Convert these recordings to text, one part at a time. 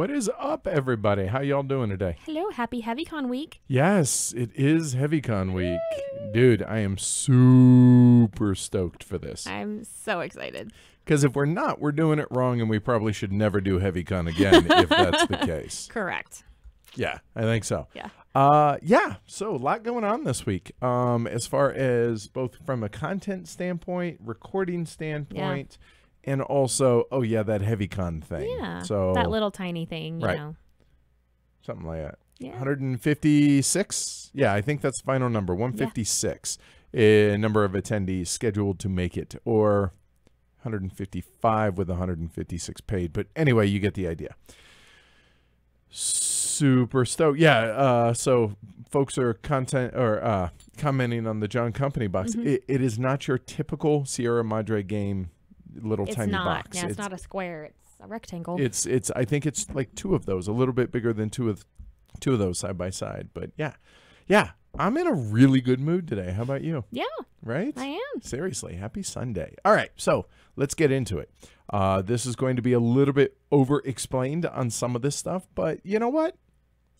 What is up, everybody? How y'all doing today? Hello, happy HeavyCon week. Yes, it is HeavyCon week. Dude, I am super stoked for this. I'm so excited. Because if we're not, we're doing it wrong, and we probably should never do HeavyCon again if that's the case. Correct. Yeah, I think so. Yeah. So a lot going on this week. As far as both from a content standpoint, recording standpoint, and also, that HeavyCon thing. Yeah. So that little tiny thing, you know. Something like that. Yeah. 156. Yeah, I think that's the final number. 156. Number of attendees scheduled to make it, or 155 with 156 paid. But anyway, you get the idea. Super stoked. Yeah. So folks are commenting on the John Company box. Mm-hmm. It is not your typical Sierra Madre game little tiny box. Yeah, it's not a square. It's a rectangle. It's I think it's like two of those, a little bit bigger than two of those side by side. But yeah, I'm in a really good mood today. How about you? Yeah, right? I am. Seriously, happy Sunday. All right, so let's get into it. This is going to be a little bit over explained on some of this stuff, but you know what?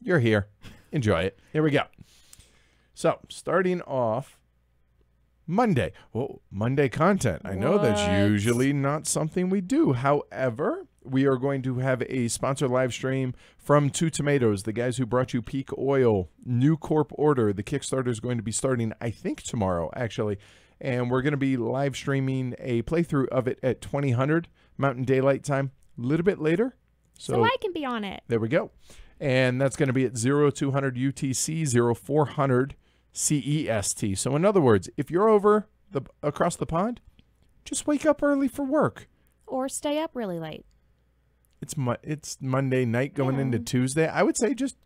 You're here. Enjoy it. Here we go. So starting off, Monday. Oh, Monday content. I know that's usually not something we do. However, we are going to have a sponsor live stream from Two Tomatoes, the guys who brought you Peak Oil, New Corp Order. The Kickstarter is going to be starting, I think, tomorrow, actually. And we're going to be live streaming a playthrough of it at 2000 Mountain Daylight Time, a little bit later. So I can be on it. There we go. And that's going to be at 0200 UTC, 0400 CEST. So in other words, if you're across the pond, just wake up early for work. Or stay up really late. It's Monday night going into Tuesday. I would say just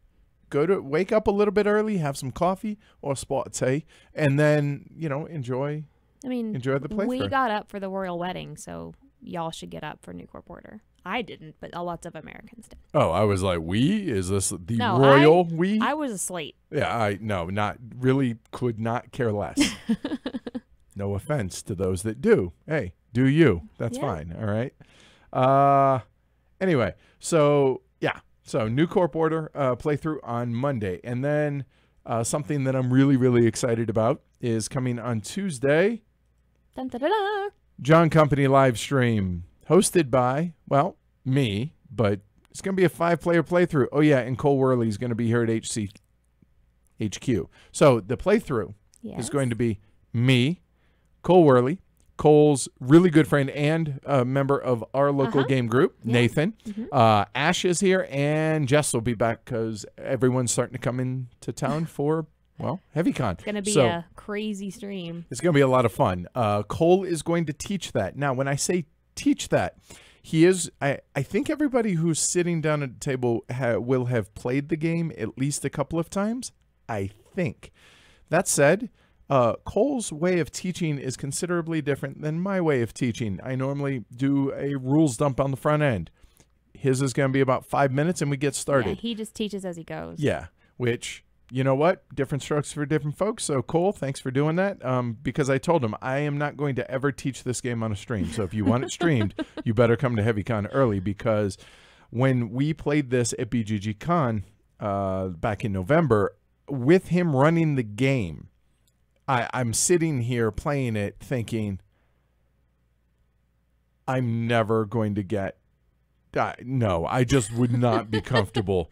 wake up a little bit early, have some coffee or spot tea, and then, enjoy the playthrough. We got up for the royal wedding, so y'all should get up for New Corp Order. I didn't, but lots of Americans did. Oh, I was like, is this the royal we? I was asleep. Yeah, could not care less. No offense to those that do. Hey, do you? That's fine. All right. Anyway, so New Corp Order playthrough on Monday. And then something that I'm really, really excited about is coming on Tuesday. Dun, da, da, da. John Company live stream hosted by, me, but it's going to be a 5-player playthrough. Oh, yeah, and Cole Worley is going to be here at HQ. So the playthrough is going to be me, Cole Worley, Cole's really good friend and a member of our local game group, Nathan. Mm-hmm. Ash is here, and Jess will be back because everyone's starting to come into town for, HeavyCon. It's going to be a crazy stream. It's going to be a lot of fun. Cole is going to teach that. Now, when I say teach that, he is, I think everybody who's sitting down at the table will have played the game at least a couple of times, I think. That said, Cole's way of teaching is considerably different than my way of teaching. I normally do a rules dump on the front end. His is going to be about 5 minutes and we get started. Yeah, he just teaches as he goes. Yeah, which, you know what? Different strokes for different folks. So, Cole, thanks for doing that. Because I told him I am not going to ever teach this game on a stream. So if you want it streamed, you better come to HeavyCon early, because when we played this at BGG Con back in November, with him running the game, I'm sitting here playing it thinking, I'm never going to get... no, I just would not be comfortable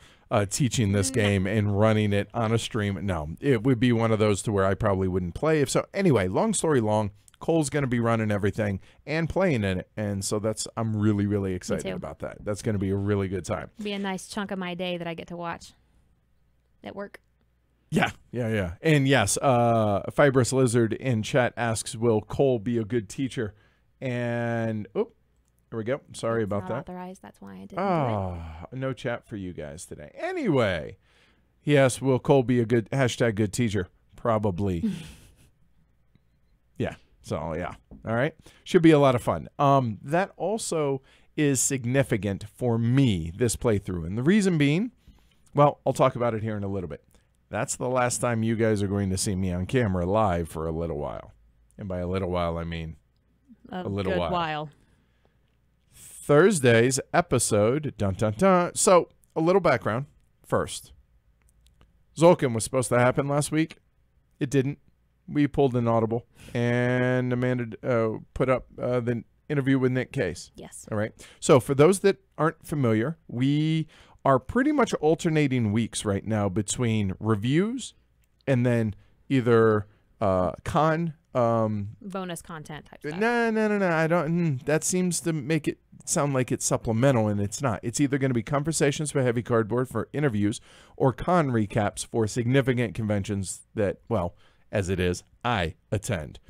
teaching this game and running it on a stream. No, it would be one of those to where I probably wouldn't play. If so, anyway, long story long, Cole's going to be running everything and playing in it. And so I'm really, really excited about that. That's going to be a really good time. Be a nice chunk of my day that I get to watch at work. Yeah. And yes, Fibrous Lizard in chat asks, will Cole be a good teacher? And, there we go. Sorry about that. Authorized. That's why I didn't do it. No chat for you guys today. Anyway, yes, will Cole be a good #good teacher? Probably. Yeah. So, yeah. All right. Should be a lot of fun. That also is significant for me, this playthrough. And the reason being, I'll talk about it here in a little bit. That's the last time you guys are going to see me on camera live for a little while. And by a little while, I mean a little while. Thursday's episode. Dun, dun, dun. So, a little background first. Zolkin was supposed to happen last week. It didn't. We pulled an audible, and Amanda put up the interview with Nick Case. Yes. All right. So for those that aren't familiar, we are pretty much alternating weeks right now between reviews and then either bonus content type stuff. No. I don't. That seems to make it sound like it's supplemental, and it's not. It's either going to be conversations for Heavy Cardboard for interviews or con recaps for significant conventions that, well, as it is, I attend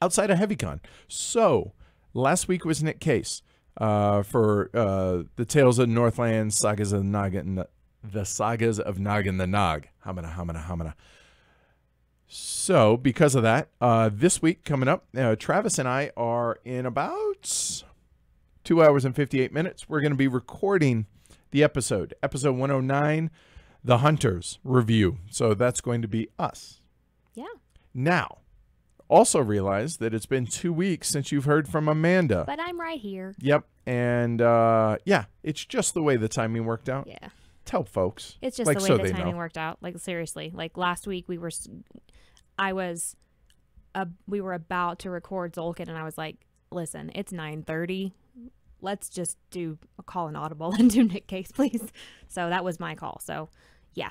outside of HeavyCon. So last week was Nick Case for the Tales of Northland, Sagas of Noggin, the Sagas of Noggin the Nog. Hamana. So because of that, this week coming up, Travis and I are in about 2 hours and 58 minutes. We're going to be recording the episode 109, The Hunters review. So that's going to be us. Yeah. Now, also realize that it's been 2 weeks since you've heard from Amanda. But I'm right here. Yep. And yeah, it's just the way the timing worked out. Yeah. Tell folks. It's just like, the way so the they timing know. worked out. Like, seriously. Like, last week we were about to record Zolkin, and I was like, listen, it's 9:30. Let's just do a call an audible and do Nick Case, please. So that was my call. So, yeah.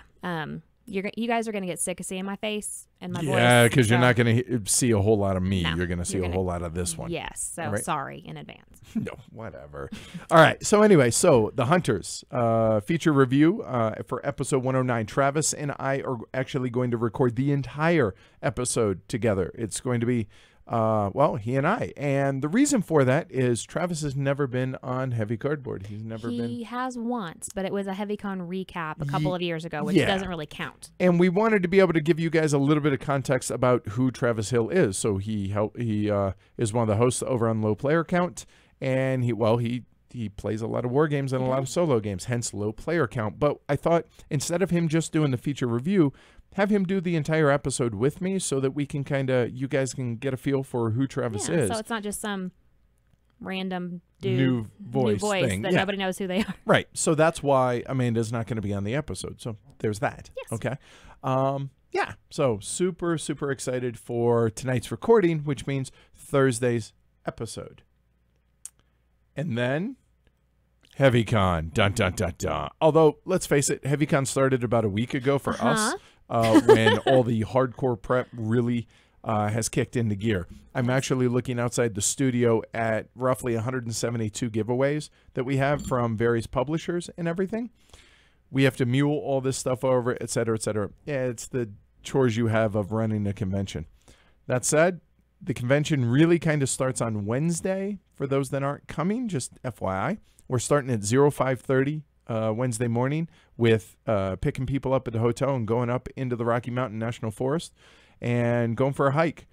You guys are going to get sick of seeing my face and my voice. Yeah, because you're so- not going to see a whole lot of me. No, You're going to see a whole lot of this one. Yes. So, All right? sorry in advance. No, whatever. All right. So anyway, The Hunters feature review for episode 109. Travis and I are actually going to record the entire episode together. It's going to be, he and I. And the reason for that is Travis has never been on Heavy Cardboard. He's never been. He has once, but it was a HeavyCon recap a couple of years ago, which yeah. doesn't really count. And we wanted to be able to give you guys a little bit of context about who Travis Hill is. So he is one of the hosts over on Low Player Count, and he plays a lot of war games and a lot of solo games, hence low player count. But I thought instead of him just doing the feature review, have him do the entire episode with me so that we can you guys can get a feel for who Travis is. So it's not just some random dude, New voice thing. that Yeah. nobody knows who they are. Right. So that's why Amanda's not going to be on the episode. So there's that. Yes. Okay. Yeah. So super, super excited for tonight's recording, which means Thursday's episode. And then HeavyCon. Dun, dun, dun, dun. Although, let's face it, HeavyCon started about a week ago for us when all the hardcore prep really has kicked into gear. I'm actually looking outside the studio at roughly 172 giveaways that we have from various publishers and everything. We have to mule all this stuff over, et cetera, et cetera. Yeah, it's the chores you have of running a convention. That said, the convention really kind of starts on Wednesday. For those that aren't coming, just FYI. We're starting at 05:30 Wednesday morning with picking people up at the hotel and going up into the Rocky Mountain National Forest and going for a hike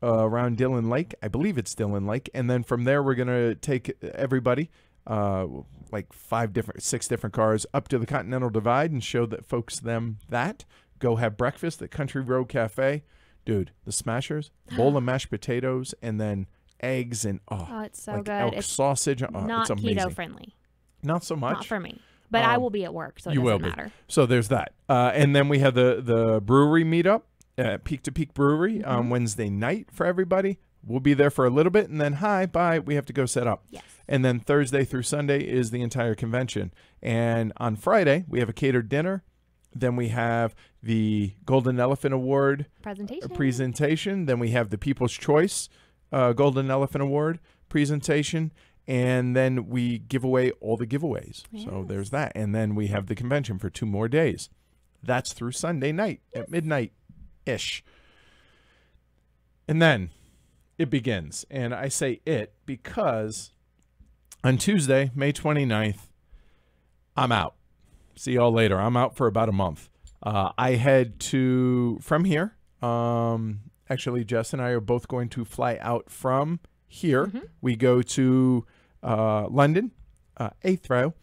around Dillon Lake. I believe it's Dillon Lake. And then from there, we're going to take everybody, like 6 different cars, up to the Continental Divide and show that folks that. Go have breakfast at Country Road Cafe. Dude, the Smashers, bowl of mashed potatoes, and then eggs and It's so like good. elk It's sausage. not it's amazing. keto friendly. Not so much. Not for me. But I will be at work, so it you will doesn't be. matter. So there's that. And then we have the brewery meetup at Peak to Peak Brewery on Wednesday night for everybody. We'll be there for a little bit, and then bye. We have to go set up. Yes. And then Thursday through Sunday is the entire convention. And on Friday, we have a catered dinner. Then we have the Golden Elephant Award presentation. Then we have the People's Choice Golden Elephant Award presentation. And then we give away all the giveaways. Yes. So there's that. And then we have the convention for 2 more days. That's through Sunday night at midnight-ish. And then it begins. And I say it because on Tuesday, May 29th, I'm out. See y'all later. I'm out for about a month. I head from here. Actually, Jess and I are both going to fly out from here. We go to London, 8th row,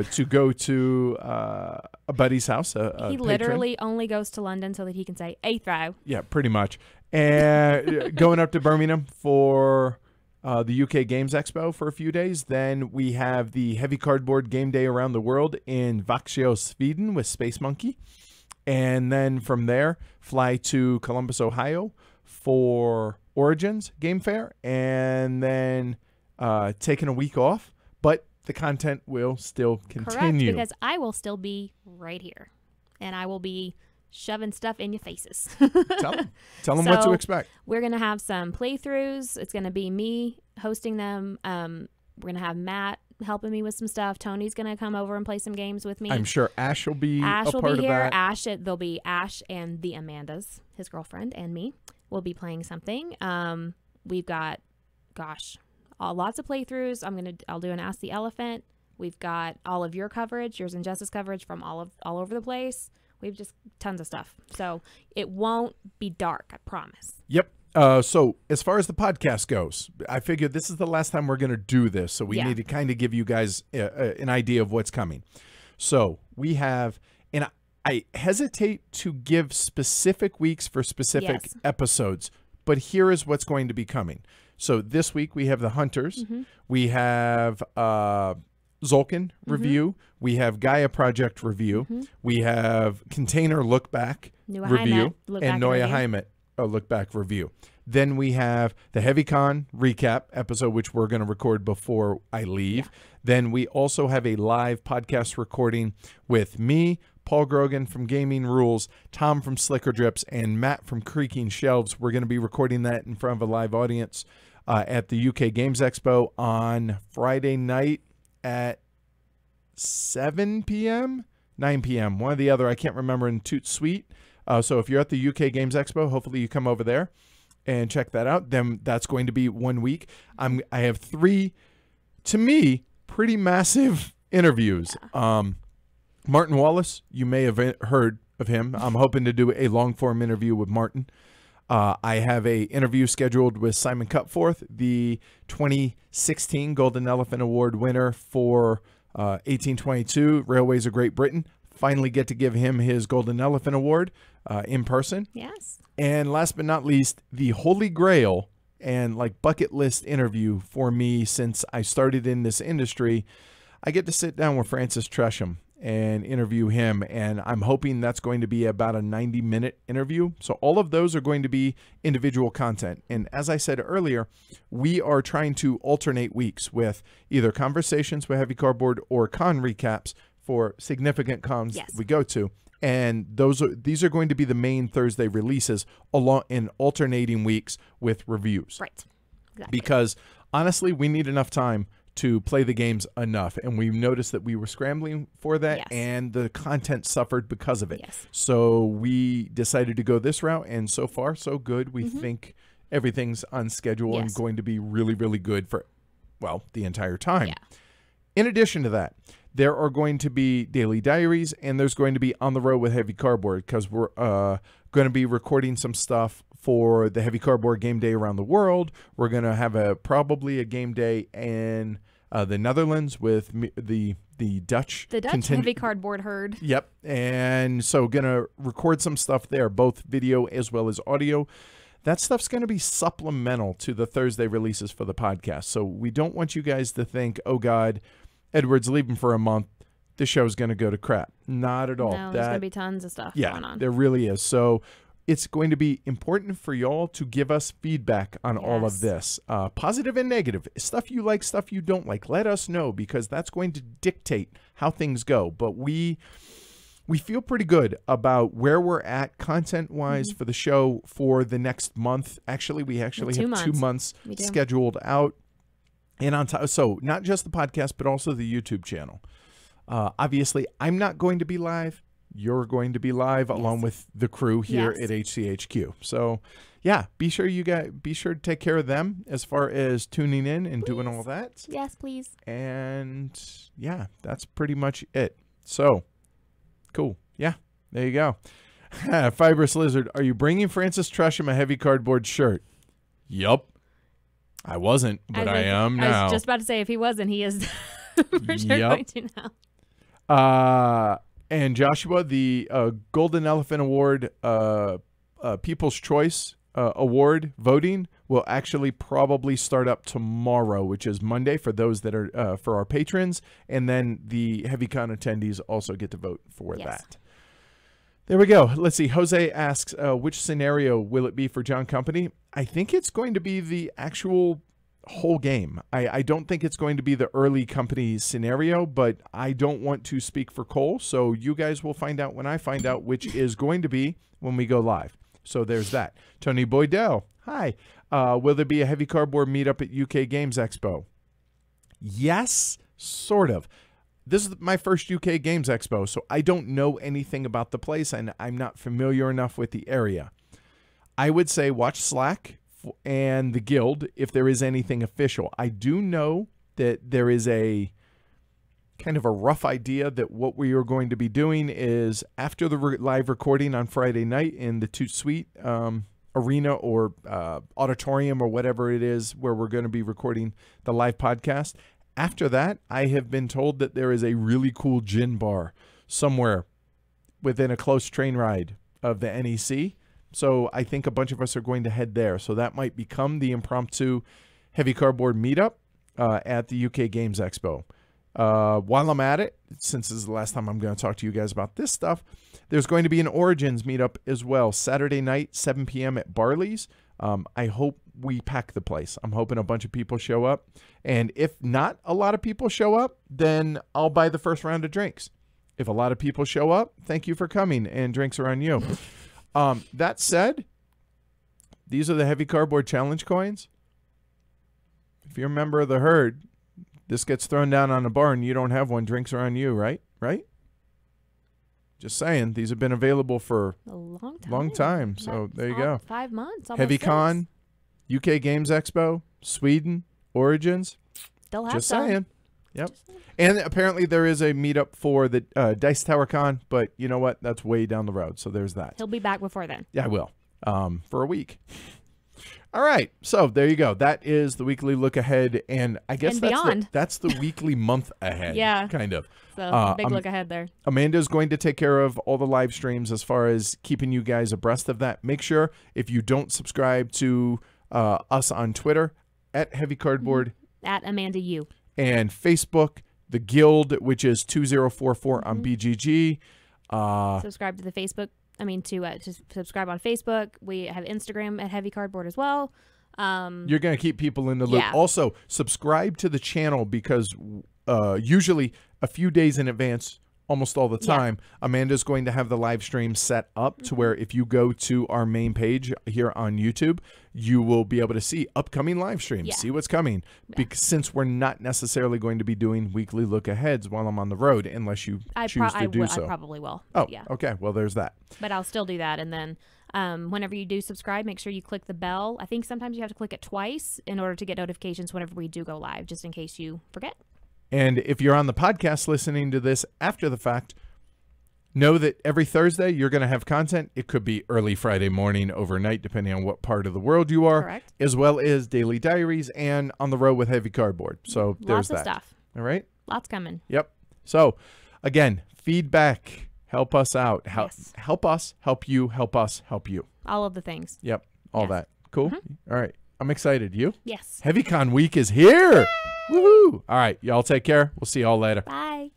to go to a buddy's house. He literally only goes to London so that he can say 8th row. Yeah, pretty much. And going up to Birmingham for the UK Games Expo for a few days. Then we have the Heavy Cardboard Game Day around the world in Vaxio, Sweden with Space Monkey. And then from there, fly to Columbus, Ohio for Origins Game Fair. And then taking a week off. But the content will still continue. Correct, because I will still be right here. And I will be shoving stuff in your faces. Tell them what to expect. We're going to have some playthroughs. It's going to be me hosting them. We're going to have Matt helping me with some stuff. Tony's going to come over and play some games with me. I'm sure Ash will be a part of here. that. There'll be Ash and the Amandas, his girlfriend, and me will be playing something. We've got, lots of playthroughs. I'll do an Ask the Elephant. We've got all of your coverage, yours and Jess's coverage from all over the place. We've just tons of stuff. So it won't be dark, I promise. Yep. So as far as the podcast goes, I figured this is the last time we're going to do this. So we need to kind of give you guys an idea of what's coming. So we have, and I hesitate to give specific weeks for specific episodes, but here is what's going to be coming. So this week we have the Hunters. We have Zolkin review. We have Gaia Project review. We have Container Look Back review and Neue Heimat Look Back review. Then we have the HeavyCon recap episode, which we're going to record before I leave. Then we also have a live podcast recording with me, Paul Grogan from Gaming Rules, Tom from Slicker Drips, and Matt from Creaking Shelves. We're going to be recording that in front of a live audience at the UK Games Expo on Friday night at 7 p.m., 9 p.m., one or the other. I can't remember, in Toot Suite. So if you're at the UK Games Expo, hopefully you come over there and check that out. Then that's going to be 1 week. I have 3, to me, pretty massive interviews. Martin Wallace, you may have heard of him. I'm hoping to do a long-form interview with Martin. I have a interview scheduled with Simon Cutforth, the 2016 Golden Elephant Award winner for 1822 Railways of Great Britain. Finally get to give him his Golden Elephant Award in person. Yes. And last but not least, the Holy Grail and bucket list interview for me since I started in this industry. I get to sit down with Francis Tresham and interview him, and I'm hoping that's going to be about a 90-minute interview. So all of those are going to be individual content. And as I said earlier, we are trying to alternate weeks with either conversations with Heavy Cardboard or con recaps for significant cons we go to. And these are going to be the main Thursday releases along in alternating weeks with reviews. Right. Exactly. Because honestly, we need enough time to play the games enough. And we noticed that we were scrambling for that, and the content suffered because of it. So we decided to go this route, and so far, so good. We think everything's on schedule and going to be really, really good for, the entire time. In addition to that, there are going to be daily diaries, and there's going to be On the Road with Heavy Cardboard, because we're going to be recording some stuff for the Heavy Cardboard Game Day around the world. We're going to have probably a game day in the Netherlands with the Dutch. The Dutch Heavy Cardboard herd. Yep. And so going to record some stuff there, both video as well as audio. That stuff's going to be supplemental to the Thursday releases for the podcast. So we don't want you guys to think, oh, God, Edward's leaving for a month. The show's going to go to crap. Not at all. No, there's going to be tons of stuff going on. There really is. So it's going to be important for y'all to give us feedback on all of this, positive and negative, stuff you like, stuff you don't like. Let us know, because that's going to dictate how things go. But we feel pretty good about where we're at content-wise for the show for the next month. Actually, we have 2 months scheduled out. And on top, so not just the podcast, but also the YouTube channel. Obviously, I'm not going to be live. You're going to be live along with the crew here at HCHQ. So, be sure to take care of them as far as tuning in and doing all that. Yes, please. And that's pretty much it. So, cool. Yeah, there you go. Fibrous Lizard, are you bringing Francis Tresham a Heavy Cardboard shirt? Yup. I wasn't, but I am now. I was just about to say, if he wasn't, he is for sure going to now. And Joshua, the Golden Elephant Award People's Choice award voting will actually probably start up tomorrow, which is Monday for those that are for our patrons. And then the HeavyCon attendees also get to vote for that. There we go. Let's see. Jose asks, which scenario will it be for John Company? I think it's going to be the actual whole game. I don't think it's going to be the early company scenario, but I don't want to speak for Cole. So you guys will find out when I find out, which is going to be when we go live. So there's that. Tony Boydell, hi. Will there be a heavy cardboard meetup at UK Games Expo? Yes, sort of. This is my first UK Games Expo, so I don't know anything about the place, and I'm not familiar enough with the area. I would say watch Slack and the Guild if there is anything official. I do know that there is a kind of a rough idea that what we are going to be doing is after the live recording on Friday night in the Toot Suite arena or auditorium or whatever it is where we're going to be recording the live podcast. After that, I have been told that there is a really cool gin bar somewhere within a close train ride of the NEC. So I think a bunch of us are going to head there. So that might become the impromptu heavy cardboard meetup at the UK Games Expo. While I'm at it, since this is the last time I'm going to talk to you guys about this stuff, there's going to be an Origins meetup as well. Saturday night, 7 p.m. at Barley's. I hope we pack the place. I'm hoping a bunch of people show up. And if not a lot of people show up, then I'll buy the first round of drinks. If a lot of people show up, thank you for coming, and drinks are on you. That said, these are the heavy cardboard challenge coins. If you're a member of the herd, this gets thrown down on a bar and you don't have one, drinks are on you, right? Right? Just saying, these have been available for a long time. So there you go. 5 months. HeavyCon, UK Games Expo, Sweden, Origins. Still have Just some. saying. Yep. And apparently there is a meetup for the Dice Tower Con, but you know what? That's way down the road. So there's that. He'll be back before then. Yeah, I will. For a week. All right. So there you go. That is the weekly look ahead. And I guess that's the weekly month ahead. Yeah. Kind of. So big look ahead there. Amanda's going to take care of all the live streams as far as keeping you guys abreast of that. Make sure if you don't subscribe to us on Twitter at Heavy Cardboard. At Amanda U. And Facebook, the Guild, which is 2044 on BGG. Subscribe to the Facebook. To subscribe on Facebook. We have Instagram at Heavy Cardboard as well. You're going to keep people in the loop. Yeah. Also, subscribe to the channel because usually a few days in advance, almost all the time, Amanda's going to have the live stream set up to where if you go to our main page here on YouTube, you will be able to see upcoming live streams, see what's coming. Because since we're not necessarily going to be doing weekly look aheads while I'm on the road, unless you choose to do so. I probably will. Oh, okay. Well, there's that. But I'll still do that. And then whenever you do subscribe, make sure you click the bell. I think sometimes you have to click it twice in order to get notifications whenever we do go live, just in case you forget. And if you're on the podcast listening to this after the fact, know that every Thursday you're going to have content. It could be early Friday morning, overnight, depending on what part of the world you are. Correct. As well as daily diaries and on the road with Heavy Cardboard. So there's that. Lots of stuff. All right? Lots coming. Yep. So, again, feedback. Help us out. Help us, help you, help us, help you. All of the things. Yep. All that. Cool? All right. I'm excited. You? Yes. HeavyCon week is here. Woohoo! All right. Y'all take care. We'll see y'all later. Bye.